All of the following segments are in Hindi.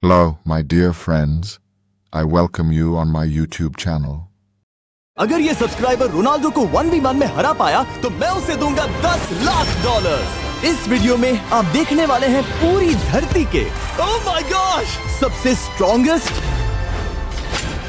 Hello, my dear friends. I welcome you on my YouTube channel. अगर ये सब्सक्राइबर रोनाल्डो को 1v1 में हरा पाया तो मैं उसे दूंगा $10 लाख। इस वीडियो में आप देखने वाले हैं पूरी धरती के ओह माय गॉश सबसे स्ट्रॉन्गेस्ट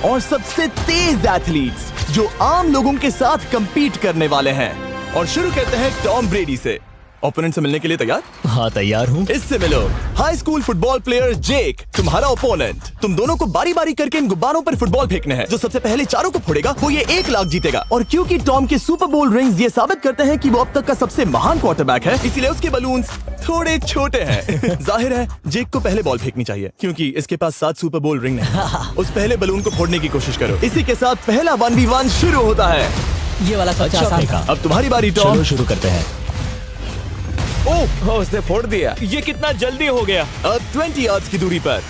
और सबसे तेज एथलीट्स जो आम लोगों के साथ compete करने वाले हैं। और शुरू करते हैं टॉम ब्रेडी से। ओपोनेंट से मिलने के लिए तैयार? हाँ तैयार हूँ। इससे मिलो। हाई स्कूल फुटबॉल प्लेयर जेक तुम्हारा ओपोनेंट। तुम दोनों को बारी बारी करके इन गुब्बारों पर फुटबॉल फेंकने हैं। जो सबसे पहले चारों को फोड़ेगा वो ये 1 लाख जीतेगा। और क्योंकि टॉम के सुपर बोल रिंग्स ये साबित करते हैं कि वो अब तक का सबसे महान क्वार्टरबैक है, इसीलिए उसके बलून्स थोड़े छोटे हैं। जाहिर है जेक को पहले बॉल फेंकनी चाहिए क्योंकि इसके पास 7 सुपर बोल रिंग नहीं। उस पहले बलून को फोड़ने की कोशिश करो। इसी के साथ पहला 1v1 शुरू होता है। ये वाला सबसे आसान था। अब तुम्हारी बारी टॉम। चलो शुरू करते हैं। ओह उसने फोड़ दिया। ये कितना जल्दी हो गया। अब 20 यार्ड्स की दूरी पर।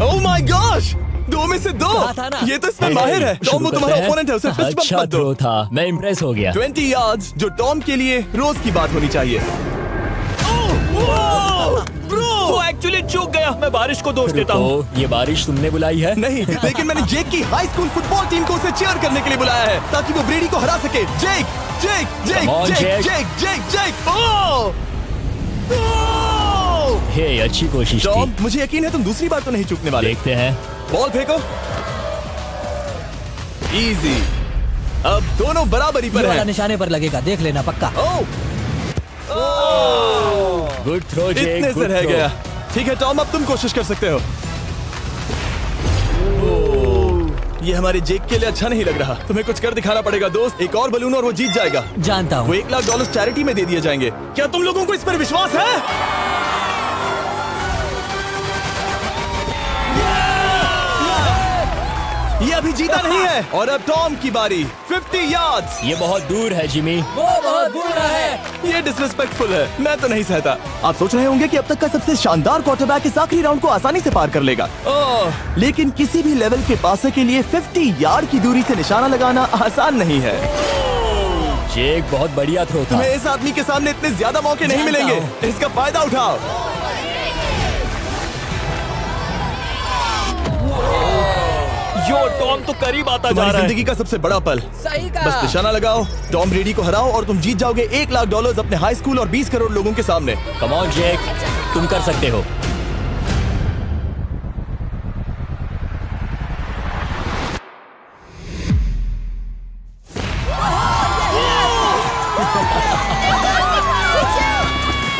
ओह माय गॉश 2 में से 2। था ना? ये तो इसमें माहिर है। टॉम वो तुम्हारा ओपोनेंट है, उसे फिस्ट बम्प अच्छा मत दो। थ्रो था, मैं इम्प्रेस हो गया। 20 यार्ड्स जो टॉम के लिए रोज की बात होनी चाहिए। वो एक्चुअली चूक गया। मैं बारिश को दोष देता हूँ। तो ये बारिश तुमने बुलाई है? नहीं, लेकिन मैंने जेक की हाई स्कूल फुटबॉल टीम को उसे चीयर करने के लिए बुलाया है ताकि वो ब्रेडी को हरा सके। जेक जेक जेक Come on, जेक Jake. जेक जेक जेक ओह हे अच्छी कोशिश टॉम थी। मुझे यकीन है तुम दूसरी बार तो नहीं चूकने वाले। देखते हैं। बॉल फेंको। इजी। अब दोनों बराबरी ये पर वाला हैं। निशाने पर लगेगा, देख लेना पक्का। गुड थ्रो जेक, इतने से गुड रह थ्रो। गया। ठीक है टॉम अब तुम कोशिश कर सकते हो। ये हमारे जेक के लिए अच्छा नहीं लग रहा। तुम्हें कुछ कर दिखाना पड़ेगा दोस्त। एक और बलून और वो जीत जाएगा। जानता वो हूँ। $1 लाख चैरिटी में दे दिए जाएंगे। क्या तुम लोगों को इस पर विश्वास है? ये अभी जीता नहीं है। और अब टॉम की बारी। 50 यार्ड्स। ये बहुत दूर है जिमी। वो बहुत दूर है। ये डिसरिस्पेक्टफुल है। मैं तो नहीं सहता। आप सोच रहे होंगे कि अब तक का सबसे शानदार क्वार्टरबैक इस आखिरी राउंड को आसानी से पार कर लेगा। लेकिन किसी भी लेवल के पासे के लिए 50 यार्ड की दूरी से निशाना लगाना आसान नहीं है। जेक बहुत बढ़िया थ्रो था। तुम्हें इस आदमी के सामने इतने ज्यादा मौके नहीं जानता मिलेंगे। इसका फायदा उठाओ। यो टॉम तो करीब आता जा तुम्हारी रहा है। जिंदगी का सबसे बड़ा पल। सही बस निशाना लगाओ, टॉम ब्रेडी को हराओ और तुम जीत जाओगे $1 लाख अपने हाई स्कूल और 20 करोड़ लोगों के सामने। कम ऑन जेक, तुम कर सकते हो।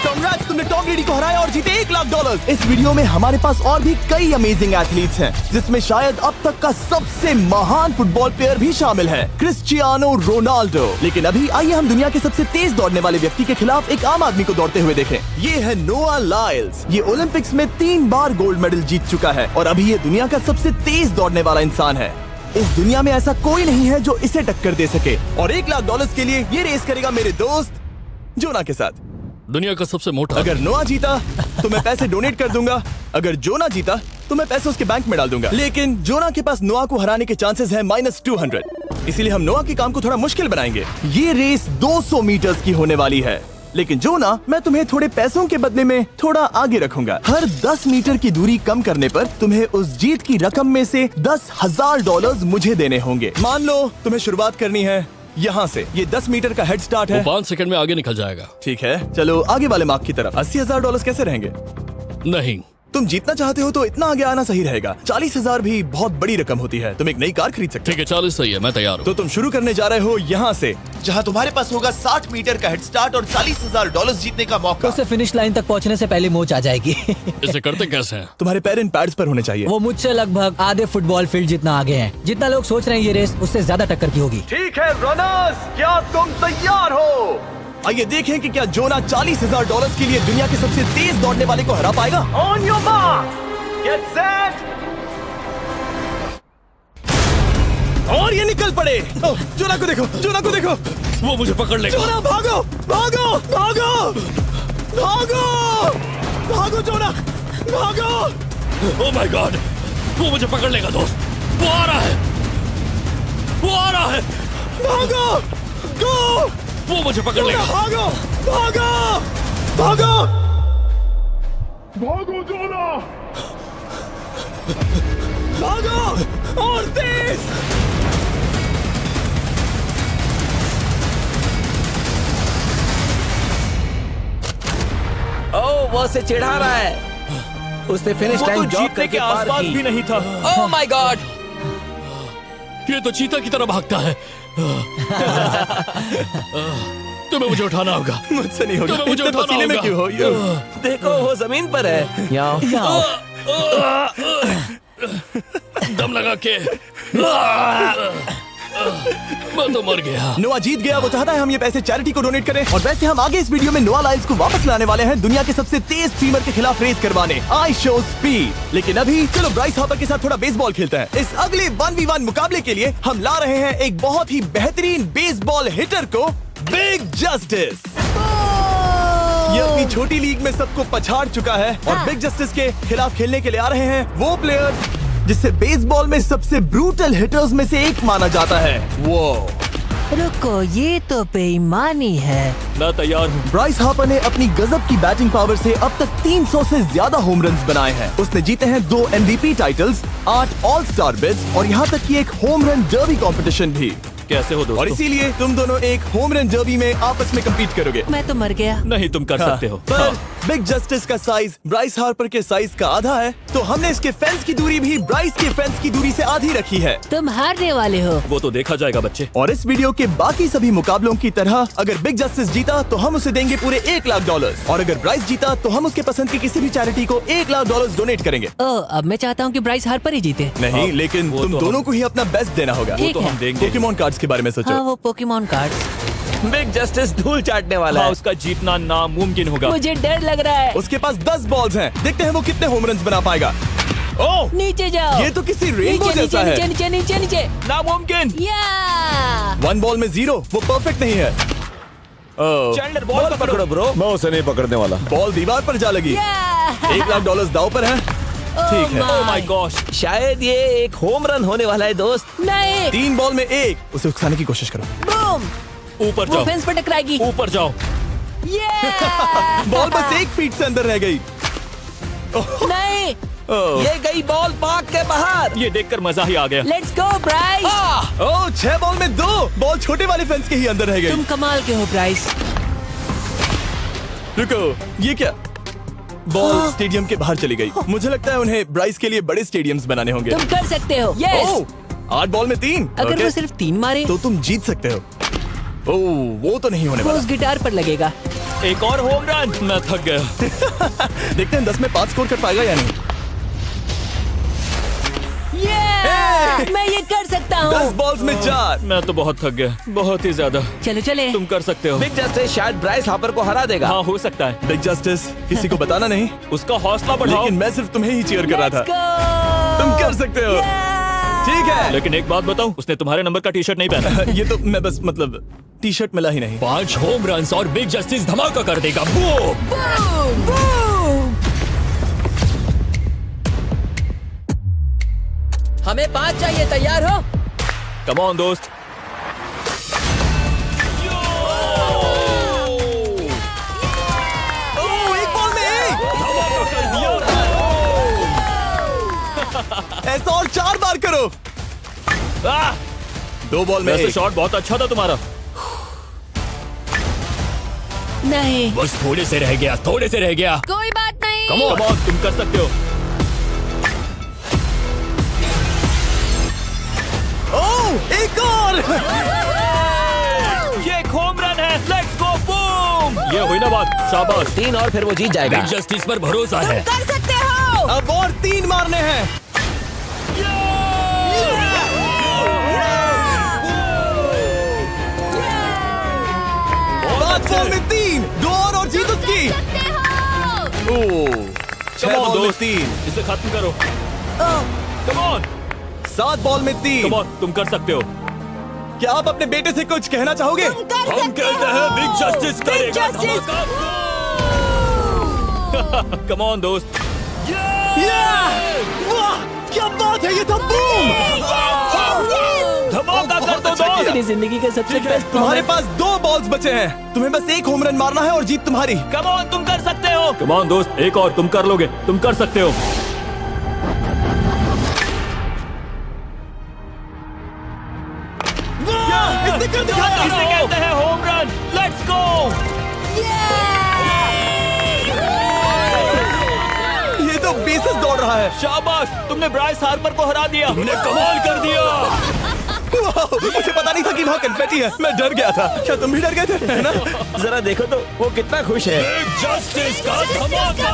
Congrats, तुमने टॉम ब्रेडी को हराया और जीते $1 लाख। इस वीडियो में हमारे पास और भी कई अमेजिंग एथलीट्स हैं, जिसमें शायद अब तक का सबसे महान फुटबॉल प्लेयर भी शामिल है, क्रिस्टियानो रोनाल्डो। लेकिन अभी आइए हम दुनिया के सबसे तेज दौड़ने वाले व्यक्ति के खिलाफ एक आम आदमी को दौड़ते हुए देखें। ये है नोआ लाइल्स। ये ओलंपिक्स में 3 बार गोल्ड मेडल जीत चुका है और अभी ये दुनिया का सबसे तेज दौड़ने वाला इंसान है। इस दुनिया में ऐसा कोई नहीं है जो इसे टक्कर दे सके। और $1 लाख के लिए ये रेस करेगा मेरे दोस्त जोना के साथ। दुनिया का सबसे मोटा। अगर नोआ जीता तो मैं पैसे डोनेट कर दूंगा। अगर जोना जीता तो मैं पैसे उसके बैंक में डाल दूंगा। लेकिन जोना के पास नोआ को हराने के चांसेस हैं -200। इसीलिए हम नोआ के काम को थोड़ा मुश्किल बनाएंगे। ये रेस 200 मीटर्स की होने वाली है। लेकिन जोना, मैं तुम्हें थोड़े पैसों के बदले में थोड़ा आगे रखूंगा। हर 10 मीटर की दूरी कम करने पर तुम्हें उस जीत की रकम में से $10,000 मुझे देने होंगे। मान लो तुम्हें शुरुआत करनी है यहाँ से। ये 10 मीटर का हेड स्टार्ट है। 5 सेकंड में आगे निकल जाएगा। ठीक है, चलो आगे वाले मार्क की तरफ। $80,000 कैसे रहेंगे? नहीं, तुम जीतना चाहते हो तो इतना आगे आना सही रहेगा। 40,000 भी बहुत बड़ी रकम होती है। तुम एक नई कार खरीद सकते ठीक है 40 सही है, मैं तैयार हो। हूँ। तो तुम शुरू करने जा रहे हो यहाँ से, जहाँ तुम्हारे पास होगा 60 मीटर का हेड स्टार्ट और $40,000 जीतने का मौका। उसे फिनिश लाइन तक पहुंचने से पहले मोच आ जाएगी। इसे करते कैसे हैं? तुम्हारे पैर इन पैड्स पर होने चाहिए। वो मुझसे लगभग आधे फुटबॉल फील्ड जितना आगे हैं। जितना लोग सोच रहे हैं ये रेस उससे ज्यादा टक्कर की होगी। ठीक है रनर्स, क्या तुम तैयार हो? आइए देखें कि क्या जोना $40,000 के लिए दुनिया के सबसे तेज दौड़ने वाले को हरा पाएगा। On your mark, get set, और ये निकल पड़े। जोना को देखो, जोना को देखो। वो मुझे पकड़ लेगा। जोना भागो, भागो, भागो, भागो, भागो जोना, भागो। ओह माय गॉड, वो मुझे पकड़ लेगा दोस्त। वो आ रहा है, वो आ रहा है। भागो, गो, वो मुझे पकड़ लेगा। भागो, भागो, भागो। भागो और तेज। ओह, वो उसे चिढ़ा रहा है। उसने फिनिश वो तो लाइन जॉब जीतने के करके पार आसपास की। भी नहीं था। Oh my God! ये तो चीता की तरह भागता है। तुम्हें मुझे उठाना होगा। मुझसे नहीं होगा। तुम्हें मुझे इतने उठाना पसीने में होगा। क्यों हो? देखो, वो जमीन पर है। यहाँ। दम लगा के। मैं तो मर गया। नोआ जीत गया। वो चाहता है हम ये पैसे चैरिटी को डोनेट करें। और वैसे हम आगे इस वीडियो में नोआ लाइल्स को वापस लाने वाले हैं दुनिया के सबसे तेज स्ट्रीमर के खिलाफ रेस करवाने, आई शो स्पीड। लेकिन अभी चलो ब्राइस हापर के साथ थोड़ा बेसबॉल खेलते हैं। इस अगले 1v1 मुकाबले के लिए हम ला रहे हैं एक बहुत ही बेहतरीन बेसबॉल हिटर को, बिग जस्टिस। ये अपनी छोटी लीग में सबको पछाड़ चुका है और बिग जस्टिस के खिलाफ खेलने के लिए आ रहे हैं वो प्लेयर जिसे बेसबॉल में सबसे ब्रूटल हिटर्स में से एक माना जाता है। वो रुको, ये तो बेईमानी है। मैं तैयार हूँ। ब्राइस हापर ने अपनी गजब की बैटिंग पावर से अब तक 300 से ज्यादा होम रन्स बनाए हैं। उसने जीते हैं 2 MVP titles, 8 all star bids और यहाँ तक कि एक होम रन डर्बी कंपटीशन भी। कैसे हो और दोस्तों? इसीलिए तुम दोनों एक होम रन डर्बी में आपस में कम्पीट करोगे। मैं तो मर गया। नहीं, तुम कर सकते हो। पर बिग जस्टिस का साइज ब्राइस हार्पर के साइज का आधा है, तो हमने इसके फेंस की दूरी भी ब्राइस के फेंस की दूरी से आधी रखी है। तुम हारने वाले हो। वो तो देखा जाएगा बच्चे। और इस वीडियो के बाकी सभी मुकाबलों की तरह अगर बिग जस्टिस जीता तो हम उसे देंगे पूरे $1 लाख और अगर ब्राइस जीता तो हम उसके पसंद की किसी भी चैरिटी को $1 लाख डोनेट करेंगे। ओह, अब मैं चाहता हूँ कि ब्राइस हार्पर ही जीते। नहीं, लेकिन वो तुम तो दोनों को ही अपना बेस्ट देना होगा। ठीक तो है। हम देंगे। पोकेमॉन कार्ड्स के बारे में हाँ, सोचो। वो पोकेमॉन कार्ड। बिग जस्टिस धूल चाटने वाला हाँ, है। उसका जीतना नामुमकिन होगा। मुझे डर लग रहा है। उसके पास 10 बॉल्स हैं। देखते हैं वो कितने होम रन्स बना पाएगा। ओह, नीचे जाओ। ये तो किसी रेनबो नीचे, जैसा नीचे, है। नीचे नीचे नीचे नामुमकिन। या 1 बॉल में 0, वो परफेक्ट नहीं है। चैंडलर बॉल पकड़ो ब्रो। मैं उसे नहीं पकड़ने वाला। बॉल दीवार पर जा लगी। $1 लाख दाव पर है। ठीक है। Oh my gosh. शायद ये एक होम रन होने वाला है दोस्त। नहीं। 3 बॉल में 1, उसे उकसाने की कोशिश करो। बूम। ऊपर वो जाओ। फेंस पर टकराएगी। ऊपर जाओ। बॉल बस 1 फीट से अंदर रह गई। नहीं। ये गई बॉल पार्क के बाहर। ये देखकर मजा ही आ गया। Let's go Bryce. Oh, 6 ball में 2, बॉल छोटे वाले फेंस के ही अंदर रह गई। तुम कमाल के हो ब्राइस। रुको, ये क्या? बॉल स्टेडियम के बाहर चली गई। मुझे लगता है उन्हें ब्राइस के लिए बड़े स्टेडियम्स बनाने होंगे। तुम कर सकते हो। यस। ओह, 8 बॉल में 3। अगर ओके, वो सिर्फ 3 मारे तो तुम जीत सकते हो। ओह, वो तो नहीं होने वो वाला। उस गिटार पर लगेगा। एक और होम रन। मैं थक गया। देखते हैं 10 में 5 स्कोर कर पाएगा या नहीं। ये मैं ये कर सकता 10 हूँ। बॉल्स में 4। मैं तो बहुत थक गया, बहुत ही ज्यादा। चलो चले। तुम कर सकते हो। बिग जस्टिस शायद ब्राइस हापर को हरा देगा। हाँ, हो सकता है। बिग जस्टिस किसी को बताना नहीं, उसका हौसला बढ़ाओ। लेकिन मैं सिर्फ तुम्हें ही चीयर कर रहा Let's था। go! तुम कर सकते हो। ठीक है। लेकिन एक बात बताऊं, उसने तुम्हारे नंबर का टी शर्ट नहीं पहना। ये तो मैं बस मतलब टी शर्ट मिला ही नहीं। 5 होम रन्स और बिग जस्टिस धमाका कर देगा। बूम। हमें 5 चाहिए। तैयार हो? कम ऑन दोस्त। ओह, 1 बॉल में 1। ऐसा और 4 बार करो। 2 बॉल में वैसे 1। शॉट बहुत अच्छा था तुम्हारा। नहीं। बस थोड़े से रह गया, थोड़े से रह गया। कोई बात नहीं। कम ऑन, तुम कर सकते हो। ओह, एक और। ये एक होम रन है। Let's go boom. ये हुई ना बात। शाबाश। 3 और फिर वो जीत जाएगा। बिग जस्टिस पर भरोसा है। कर सकते हो। अब और 3 मारने हैं। 5 बॉल में 3, 2 और जीत उसकी। ओह, 6 बॉल में 3, इसे खत्म करो। Come on. 7 बॉल में 3। कम ऑन, तुम कर सकते हो। क्या आप अपने बेटे से कुछ कहना चाहोगे? हम कहते हैं बिग जस्टिस करेगा धमाका। कम ऑन दोस्त। वाह, क्या बात है, ये था बूम। मौका कर दो दोस्त। मेरी जिंदगी के सबसे ठीक है, बेस्ट तुम्हारे पास 2 बॉल्स बचे हैं। तुम्हें बस एक होम रन मारना है और जीत तुम्हारी। कम ऑन, तुम कर सकते हो। कम ऑन दोस्त, एक और, तुम कर लोगे, तुम कर सकते हो। इसने कर दिखाया। इसे कहते हैं होम रन। Let's go. ये तो बेसिस दौड़ रहा है। शाबाश, तुमने ब्राइस हार्पर को हरा दिया। तुमने कमाल कर दिया। वाह, मुझे पता नहीं था कि वहाँ कन्फेटी है। मैं डर गया था। क्या तुम भी डर गए थे? है ना? जरा देखो तो वो कितना खुश है। जस्टिस का धमाका।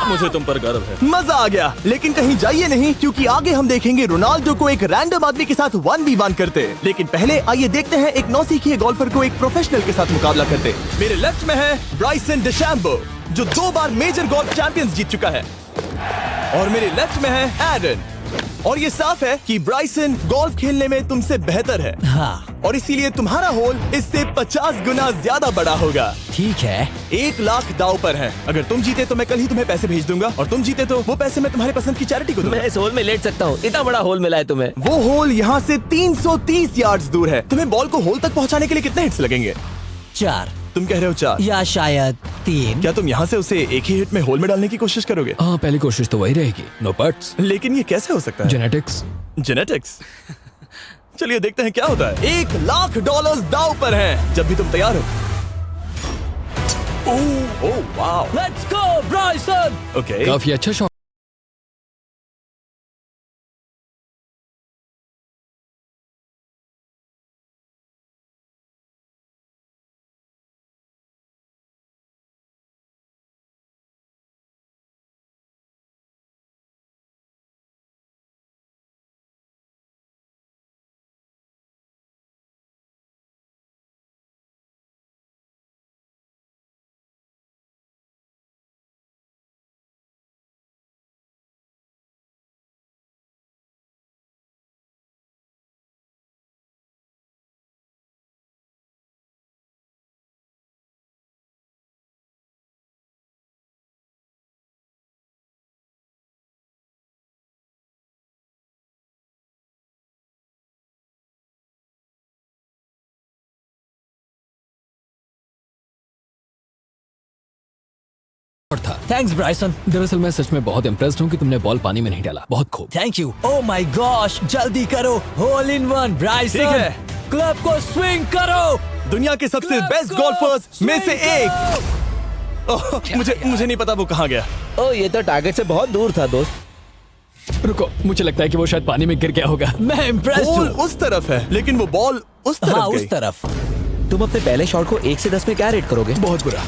मुझे तुम पर गर्व है। मजा आ गया। लेकिन कहीं जाइए नहीं, क्योंकि आगे हम देखेंगे रोनाल्डो को एक रैंडम आदमी के साथ 1v1 करते। लेकिन पहले आइए देखते हैं एक नौसिखिए गोल्फर को एक प्रोफेशनल के साथ मुकाबला करते। मेरे लेफ्ट में है ब्राइसन डेशैम्बो, जो 2 बार मेजर गोल्फ चैंपियंस जीत चुका है, और मेरे लेफ्ट में है एरन। और ये साफ है कि ब्राइसन गोल्फ खेलने में तुमसे बेहतर है। हाँ और इसीलिए तुम्हारा होल इससे 50 गुना ज्यादा बड़ा होगा। ठीक है। 1 लाख दाव पर है। अगर तुम जीते तो मैं कल ही तुम्हें पैसे भेज दूंगा, और तुम जीते तो वो पैसे मैं तुम्हारे पसंद की चैरिटी को दूंगा। मैं इस होल में लेट सकता हूँ। इतना बड़ा होल मिला है तुम्हें। वो होल यहाँ से 330 यार्ड्स दूर है। तुम्हें बॉल को होल तक पहुँचाने के लिए कितने हिट्स लगेंगे? 4 तुम कह रहे हो 4? या शायद 3। क्या तुम यहाँ से उसे एक ही हिट में होल में डालने की कोशिश करोगे? हाँ, पहली कोशिश तो वही रहेगी। No buts. लेकिन ये कैसे हो सकता है? जेनेटिक्स। जेनेटिक्स। चलिए देखते हैं क्या होता है। $1 लाख दाव पर हैं। जब भी तुम तैयार हो। Oh wow. Let's go Bryson. Okay. काफी अच्छा शॉट। थैंक्स ब्राइसन। दरअसल मैं सच में बहुत इम्प्रेस्ड हूँ कि तुमने बॉल पानी में नहीं डाला। बहुत खूब। Thank you. Oh my gosh, जल्दी करो। होल इन 1 ब्राइसन। ठीक है। क्लब को स्विंग करो। दुनिया के सबसे बेस्ट गोल्फर्स में से एक। ओह, मुझे नहीं पता वो कहाँ गया। ओ, ये तो टारगेट से बहुत दूर था दोस्त। रुको, मुझे लगता है कि वो शायद पानी में गिर गया होगा। मैं इम्प्रेस्ड बॉल हूँ। उस तरफ है, लेकिन वो बॉल उस तरफ हाँ गई। उस तरफ। तुम अपने पहले शॉट को 1 से 10 में क्या रेट करोगे? बहुत बुरा।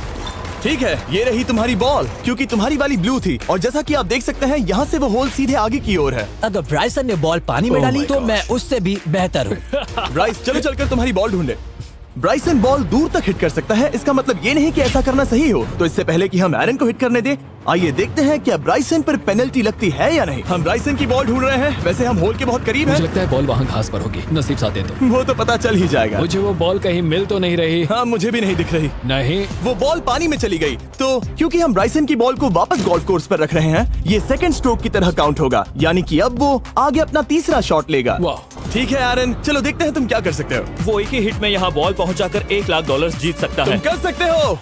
ठीक है, ये रही तुम्हारी बॉल, क्योंकि तुम्हारी वाली ब्लू थी, और जैसा कि आप देख सकते हैं यहाँ से वो होल सीधे आगे की ओर है। अगर ब्राइसन ने बॉल पानी में Oh डाली my तो gosh. मैं उससे भी बेहतर हूँ। ब्राइस, चलो चलकर तुम्हारी बॉल ढूंढे। ब्राइसन बॉल दूर तक हिट कर सकता है। इसका मतलब ये नहीं कि ऐसा करना सही हो। तो इससे पहले कि हम एरन को हिट करने दे, आइए देखते हैं क्या ब्राइसन पर पेनल्टी लगती है या नहीं। हम ब्राइसन की बॉल ढूंढ रहे हैं। वैसे हम होल के बहुत करीब मुझे हैं। लगता है बॉल वहाँ घास पर होगी। नसीब साथ दे तो। वो तो पता चल ही जाएगा। मुझे वो बॉल कहीं मिल तो नहीं रही। हाँ, मुझे भी नहीं दिख रही। नहीं। वो बॉल पानी में चली गई। तो क्योंकि हम ब्राइसन की बॉल को वापस गोल्फ कोर्स पर रख रहे हैं, ये सेकंड स्ट्रोक की तरह काउंट होगा, यानी कि अब वो आगे अपना तीसरा शॉट लेगा। वाह। ठीक है एरन, चलो देखते हैं तुम क्या कर सकते हो। वो एक ही हिट में यहाँ बॉल पहुँचाकर $1 लाख जीत सकता तुम है। कर सकते हो।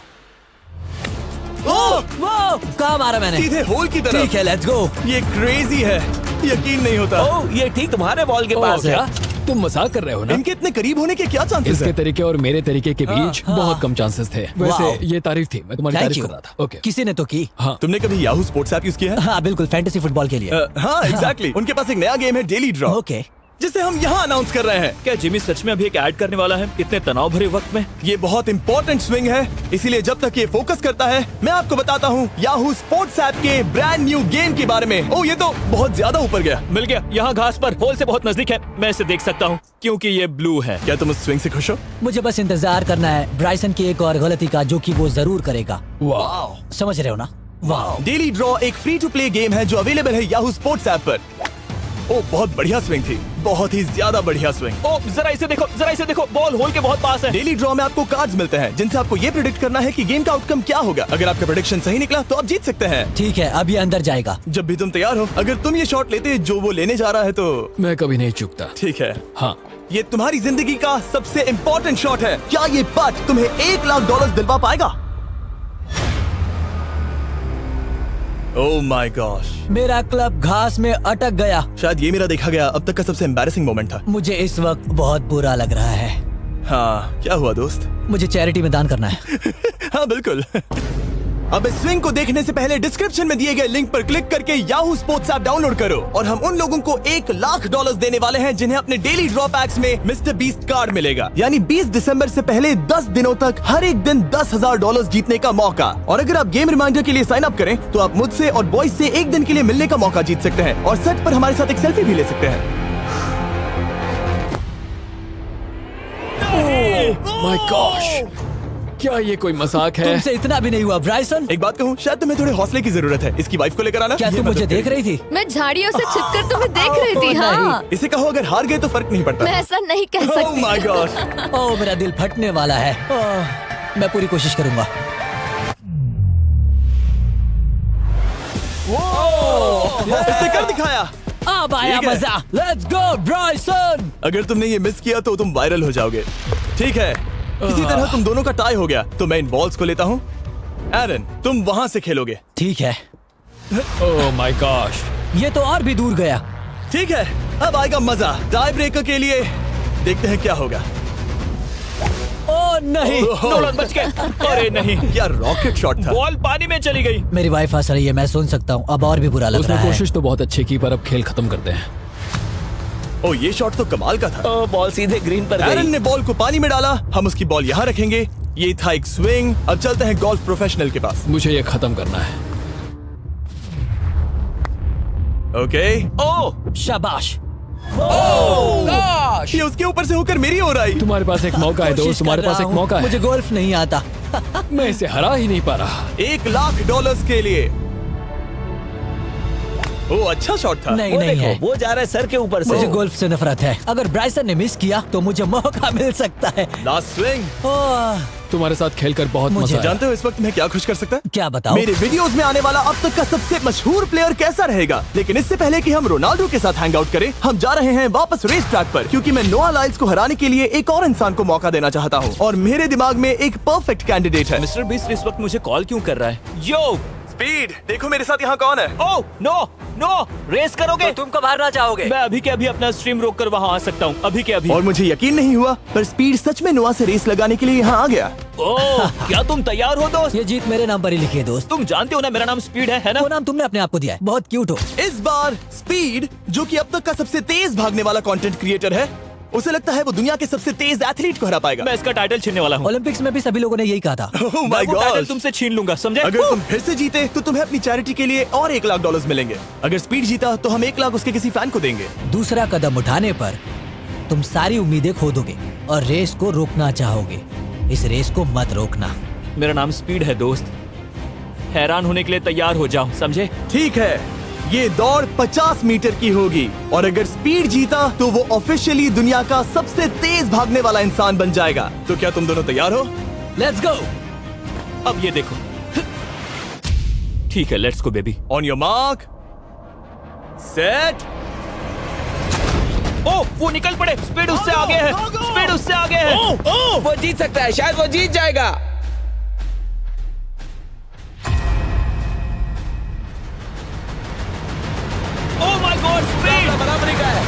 ओह, वो कहाँ मारा मैंने? सीधे होल की तरफ। ठीक है, लेट्स गो। ये क्रेजी है, यकीन नहीं होता। ओ, ये ठीक तुम्हारे बॉल के पास है। क्या? तुम मजाक कर रहे हो ना? इनके इतने करीब होने के क्या चांसेस इसके हैं? तरीके और मेरे तरीके के बीच हाँ। बहुत कम चांसेस थे। वाओ। वैसे ये तारीफ थी, मैं तुम्हारी थैंक तारीफ यू। कर रहा था। ओके। किसी ने तो की। हाँ। तुमने कभी याहू स्पोर्ट्स ऐप यूज किया है? हाँ बिल्कुल, फैंटेसी फुटबॉल के लिए। हाँ एग्जैक्टली। उनके पास एक नया गेम है, डेली ड्रॉ, ओके। जिसे हम यहाँ अनाउंस कर रहे हैं। क्या जिमी सच में अभी एक ऐड करने वाला है इतने तनाव भरे वक्त में? ये बहुत इंपॉर्टेंट स्विंग है, इसीलिए जब तक ये फोकस करता है, मैं आपको बताता हूँ याहू स्पोर्ट्स ऐप के ब्रांड न्यू गेम के बारे में। ओह, ये तो बहुत ज्यादा ऊपर गया। मिल गया। यहाँ घास पर होल से बहुत नजदीक है। मैं इसे देख सकता हूँ क्योंकि ये ब्लू है। क्या तुम उस स्विंग से खुश हो? मुझे बस इंतजार करना है ब्राइसन की एक और गलती का, जो कि वो जरूर करेगा। वाह। समझ रहे हो ना? वाह। डेली ड्रॉ एक फ्री टू प्ले गेम है जो अवेलेबल है याहू स्पोर्ट्स ऐप पर। ओ, बहुत बढ़िया स्विंग थी, बहुत ही ज्यादा बढ़िया स्विंग। ओ, जरा इसे देखो, जरा इसे देखो, बॉल होल के बहुत पास है। डेली ड्रॉ में आपको कार्ड्स मिलते हैं जिनसे आपको ये प्रेडिक्ट करना है कि गेम का आउटकम क्या होगा। अगर आपका प्रेडिक्शन सही निकला तो आप जीत सकते हैं। ठीक है, अब ये अंदर जाएगा। जब भी तुम तैयार हो, अगर तुम ये शॉट लेते जो वो लेने जा रहा है तो मैं कभी नहीं चूकता। ठीक है। हाँ। ये तुम्हारी जिंदगी का सबसे इम्पोर्टेंट शॉट है। क्या ये पट तुम्हें $1 लाख दिलवा पाएगा? ओह माय गॉश, मेरा क्लब घास में अटक गया। शायद ये मेरा देखा गया अब तक का सबसे एम्बैरेसिंग मोमेंट था। मुझे इस वक्त बहुत बुरा लग रहा है। हाँ, क्या हुआ दोस्त? मुझे चैरिटी में दान करना है। हाँ बिल्कुल। अब इस स्विंग को देखने से पहले डिस्क्रिप्शन में दिए गए लिंक पर क्लिक करके याहू स्पोर्ट्स ऐप डाउनलोड करो और हम उन लोगों को $1 लाख देने वाले हैं जिन्हें अपने डेली ड्रॉ पैक्स में मिस्टर बीस्ट कार्ड मिलेगा। यानी 20 दिसंबर से पहले 10 दिनों तक हर एक दिन $10,000 जीतने का मौका। और अगर आप गेम रिमाइंडर के लिए साइन अप करें तो आप मुझसे और बॉयज से एक दिन के लिए मिलने का मौका जीत सकते हैं और सेट पर हमारे साथ एक सेल्फी भी ले सकते हैं। माय गॉश, क्या ये कोई मजाक है? तुमसे इतना भी नहीं हुआ ब्राइसन। एक बात कहूँ, शायद तुम्हें थोड़े हौसले की जरूरत है। इसकी वाइफ को लेकर आना। क्या ये तुम मुझे मदद देख करेगी। रही थी? मैं झाड़ियों से छिपकर तुम्हें देख रही थी। हाँ, इसे कहो अगर हार गए तो फर्क नहीं पड़ता। मैं ऐसा नहीं कह Oh सकती। my gosh! ओह, मेरा दिल फटने वाला है। मैं पूरी कोशिश करूंगा। इसने कर दिखाया। अब आया ठीक है। मजा। Let's go Bryson. अगर तुमने ये मिस किया तो तुम वायरल हो जाओगे। ठीक है, इसी तरह तुम दोनों का टाई हो गया तो मैं इन बॉल्स को लेता हूँ। एरन, तुम वहाँ से खेलोगे। ठीक है, ओह माय गॉश, ये तो और भी दूर गया। ठीक है, अब आएगा मजा। टाई ब्रेकर के लिए देखते हैं क्या होगा। ओह नहीं, नोलन बच गए। अरे नहीं, क्या रॉकेट शॉट था। बॉल पानी में चली गई। मेरी वाइफ हंस रही है, मैं सुन सकता हूँ। अब और भी बुरा लग उसने रहा है। कोशिश तो बहुत अच्छी की पर अब खेल खत्म करते हैं। ओ, ये शॉट तो कमाल का था। बॉल सीधे ग्रीन पर एरन गई। ने बॉल को पानी में डाला, हम उसकी बॉल यहाँ रखेंगे। ये था एक स्विंग। अब चलते हैं गोल्फ प्रोफेशनल के पास। मुझे ये खत्म करना है। ओके। ओह शाबाश। ये उसके ऊपर से होकर मेरी ओर आई। तुम्हारे पास एक मौका है कोशिश दोस्त, तुम्हारे कर पास रहा एक हूँ। मौका है। मुझे गोल्फ नहीं आता। मैं इसे हरा ही नहीं पा रहा। $1 लाख के लिए। ओ, अच्छा शॉट था। नहीं वो नहीं देखो, है। वो जा रहा है सर के ऊपर से। मुझे गोल्फ से नफरत है। अगर ब्राइसन ने मिस किया तो मुझे मौका मिल सकता है। Last swing. ओह, तुम्हारे साथ खेलकर बहुत मुझे मजा आया। जानते हो इस वक्त मैं क्या खुश कर सकता है? क्या बताओ? मेरे वीडियोस में आने वाला अब तक का सबसे मशहूर प्लेयर कैसा रहेगा। लेकिन इससे पहले कि हम रोनाल्डो के साथ हैंग आउट करें, हम जा रहे हैं वापस रेस ट्रैक पर, क्योंकि मैं नोआ लाइल्स को हराने के लिए एक और इंसान को मौका देना चाहता हूँ और मेरे दिमाग में एक परफेक्ट कैंडिडेट है। मिस्टर बीस्ट इस वक्त मुझे कॉल क्यों कर रहा है? यो स्पीड, देखो मेरे साथ यहाँ कौन है। ओह नो नो, रेस करोगे? तुम कब हारना चाहोगे? मैं अभी के अभी अपना स्ट्रीम रोक कर वहाँ आ सकता हूँ, अभी के अभी। और मुझे यकीन नहीं हुआ पर स्पीड सच में नोआ से रेस लगाने के लिए यहाँ आ गया। ओह, क्या तुम तैयार हो दोस्त? ये जीत मेरे नाम पर ही लिखी है दोस्त। तुम जानते हो ना मेरा नाम स्पीड है ना? वो नाम तुमने अपने आप को दिया है। बहुत क्यूट हो। इस बार स्पीड, जो कि अब तक का सबसे तेज भागने वाला कंटेंट क्रिएटर है, उसे लगता है वो दुनिया के सबसे तेज एथलीट को हरा पाएगा। मैं इसका टाइटल छीनने वाला हूँ। ओलंपिक्स में भी सभी लोगों ने यही कहा था। Oh my मैं वो टाइटल gosh! तुमसे छीन लूंगा, समझे? अगर तुम फिर से जीते तो तुम्हें अपनी चैरिटी के लिए और $1 लाख मिलेंगे। अगर स्पीड जीता तो हम $1 लाख उसके किसी फैन को देंगे। दूसरा कदम उठाने पर तुम सारी उम्मीदें खो दोगे और रेस को रोकना चाहोगे। इस रेस को मत रोकना। मेरा नाम स्पीड है दोस्त, हैरान होने के लिए तैयार हो जाओ, समझे? ठीक है, ये दौड़ 50 मीटर की होगी और अगर स्पीड जीता तो वो ऑफिशियली दुनिया का सबसे तेज भागने वाला इंसान बन जाएगा। तो क्या तुम दोनों तैयार हो? Let's go. अब ये देखो। ठीक है, let's go baby. On your mark, set. Oh, वो निकल पड़े। स्पीड उससे आगे है, स्पीड उससे आगे है। वो जीत सकता है, शायद वो जीत जाएगा। ओह माय गॉड, स्पीड बराबरी का है।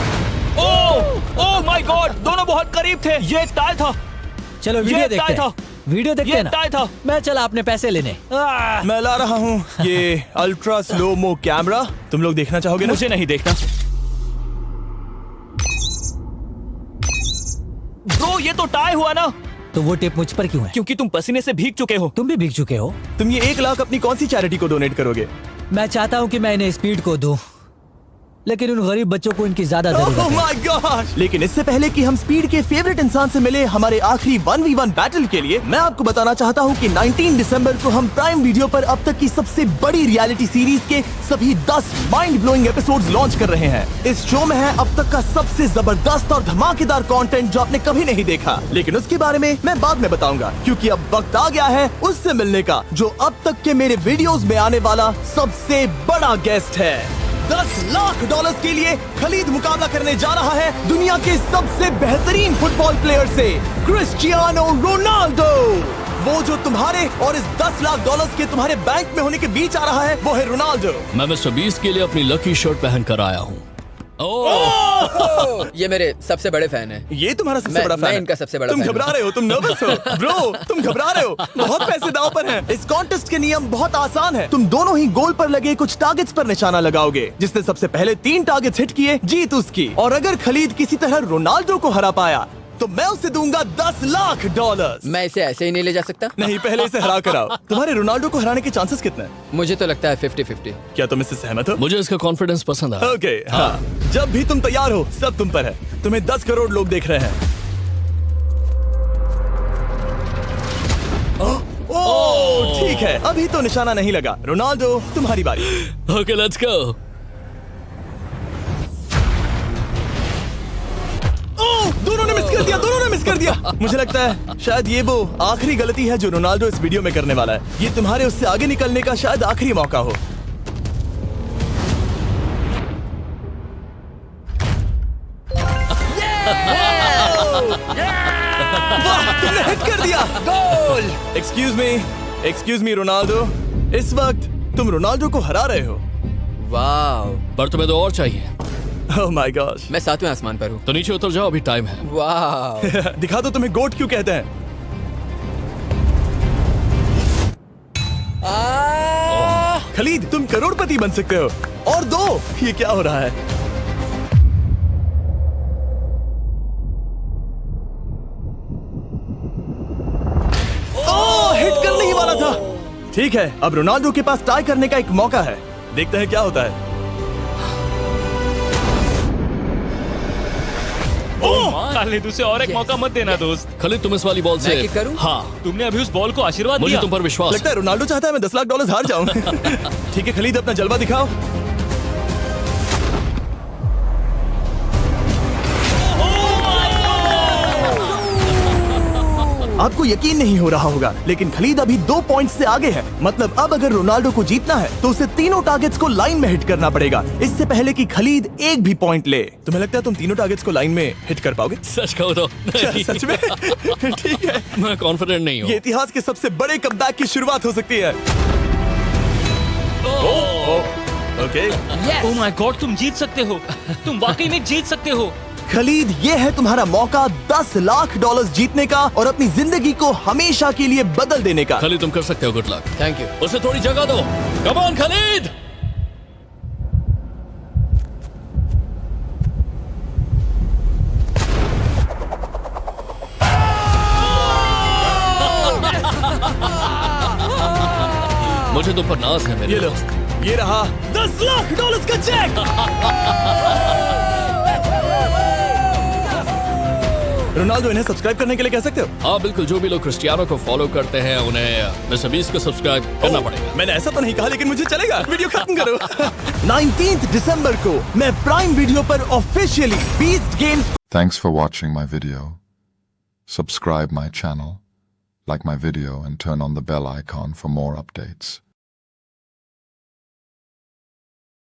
ओह माय गॉड, दोनों बहुत करीब थे। ये एक टाई था। चलो ये वीडियो टाई देखते था। हैं। वीडियो देखते ये हैं ना। टाई था। मैं चला अपने पैसे लेने। मैं ला रहा हूँ ये अल्ट्रा स्लो मो कैमरा। तुम लोग देखना चाहोगे ना? मुझे नहीं देखना। ब्रो, ये तो टाई हुआ ना? तो वो टिप मुझ पर क्यों है? क्योंकि तुम पसीने से भीग चुके हो। तुम भी भीग चुके हो। तुम ये $1 लाख अपनी कौन सी चैरिटी को डोनेट करोगे? मैं चाहता हूँ कि मैं इन्हें स्पीड को दूं, लेकिन उन गरीब बच्चों को इनकी ज्यादा जरूरत Oh है। my gosh! लेकिन इससे पहले कि हम स्पीड के फेवरेट इंसान से मिले हमारे आखिरी 1v1 बैटल के लिए, मैं आपको बताना चाहता हूँ कि 19 दिसंबर को हम प्राइम वीडियो पर अब तक की सबसे बड़ी रियलिटी सीरीज के सभी 10 माइंड ब्लोइंग एपिसोड्स लॉन्च कर रहे हैं। इस शो में है अब तक का सबसे जबरदस्त और धमाकेदार कंटेंट जो आपने कभी नहीं देखा, लेकिन उसके बारे में मैं बाद में बताऊंगा, क्योंकि अब वक्त आ गया है उससे मिलने का जो अब तक के मेरे वीडियोस में आने वाला सबसे बड़ा गेस्ट है। 10 लाख डॉलर्स के लिए खलीद मुकाबला करने जा रहा है दुनिया के सबसे बेहतरीन फुटबॉल प्लेयर से, क्रिस्टियानो रोनाल्डो। वो जो तुम्हारे और इस 10 लाख डॉलर्स के तुम्हारे बैंक में होने के बीच आ रहा है, वो है रोनाल्डो। मैं मिस्टर बीस्ट के लिए अपनी लकी शर्ट पहन कर आया हूँ। ये मेरे सबसे बड़े फैन हैं। ये तुम्हारा सबसे मैं- बड़ा फैन मैं है। इनका सबसे बड़ा तुम फैन हूं। घबरा रहे हो, तुम नर्वस हो ब्रो, तुम घबरा रहे हो। बहुत पैसे दांव पर हैं। इस कॉन्टेस्ट के नियम बहुत आसान है। तुम दोनों ही गोल पर लगे कुछ टारगेट्स पर निशाना लगाओगे। जिसने सबसे पहले 3 टारगेट्स हिट किए, जीत उसकी। और अगर खलीद किसी तरह रोनाल्डो को हरा पाया तो मैं उसे दूंगा 10 लाख डॉलर। मैं इसे ऐसे ही नहीं ले जा सकता। नहीं, पहले इसे हरा कर आओ। तुम्हारे रोनाल्डो को हराने के चांसेस कितने हैं? मुझे तो लगता है 50-50। क्या तुम इससे सहमत हो? मुझे इसका कॉन्फिडेंस पसंद आया। ओके, हाँ। जब भी तुम तैयार हो, सब तुम पर है। तुम्हें 10 करोड़ लोग देख रहे हैं। ओह, ठीक है, अभी तो निशाना नहीं लगा। रोनाल्डो, तुम्हारी बारी। Okay, let's go. ओह, दोनों ने मिस कर दिया, दोनों ने मिस कर दिया। मुझे लगता है शायद ये वो आखिरी गलती है जो रोनाल्डो इस वीडियो में करने वाला है। ये तुम्हारे उससे आगे निकलने का शायद आखिरी मौका हो। वाह, तुमने हिट कर दिया। गोल। एक्सक्यूज मी रोनाल्डो, इस वक्त तुम रोनाल्डो को हरा रहे हो। वाह, पर तुम्हें तो और चाहिए। Oh my God. मैं 7वें आसमान पर हूँ। तो नीचे उतर जाओ, अभी टाइम है। वाह, दिखा दो तुम्हें गोट क्यों कहते हैं। खलीद, तुम करोड़पति बन सकते हो। और 2, ये क्या हो रहा है? ओह, हिट करने ही वाला था। ठीक है, अब रोनाल्डो के पास टाई करने का एक मौका है। देखते हैं क्या होता है। खालिद, उसे और एक मौका मत देना दोस्त। खलीद, तुम इस वाली बॉल से मैं किक करूं? हाँ, तुमने अभी उस बॉल को आशीर्वाद मुझे दिया। तुम पर विश्वास लगता है रोनाल्डो चाहता है मैं 10 लाख डॉलर हार जाऊं। ठीक है खलीद, अपना जलवा दिखाओ। आपको यकीन नहीं हो रहा होगा, लेकिन खलीद अभी 2 पॉइंट से आगे है। मतलब अब अगर रोनाल्डो को जीतना है तो उसे तीनों टारगेट्स को लाइन में हिट करना पड़ेगा, इससे पहले कि खलीद एक भी पॉइंट ले। तुम्हें लगता है तुम तीनों टारगेट्स को लाइन में हिट कर पाओगे? सच कहो तो नहीं। सच में? ठीक है, मैं कॉन्फिडेंट नहीं हूँ। ये इतिहास के सबसे बड़े कमबैक की शुरुआत हो सकती है। ओके, ओह माय गॉड, तुम जीत सकते हो। तुम वाकई में जीत सकते हो। खलीद, ये है तुम्हारा मौका 10 लाख डॉलर जीतने का और अपनी जिंदगी को हमेशा के लिए बदल देने का। खलीद, तुम कर सकते हो। Good luck. Thank you. उसे थोड़ी जगह दो। Come on Khalid. मुझे तुम पर नाज है मेरे ये लो, दोस्त। ये रहा 10 लाख डॉलर का चेक। रोनाल्डो, इन्हें सब्सक्राइब करने के लिए कह सकते हो? हाँ बिल्कुल, जो भी लोग क्रिस्टियानो को फॉलो करते हैं उन्हें मिस्टर बीस्ट को सब्सक्राइब करना पड़ेगा। मैंने ऐसा तो नहीं कहा, लेकिन मुझे चलेगा। वीडियो खत्म करो। 19 दिसंबर को मैं प्राइम वीडियो पर officially beast games Thanks for watching my video. Subscribe my channel, like my video and turn on the bell icon for more updates.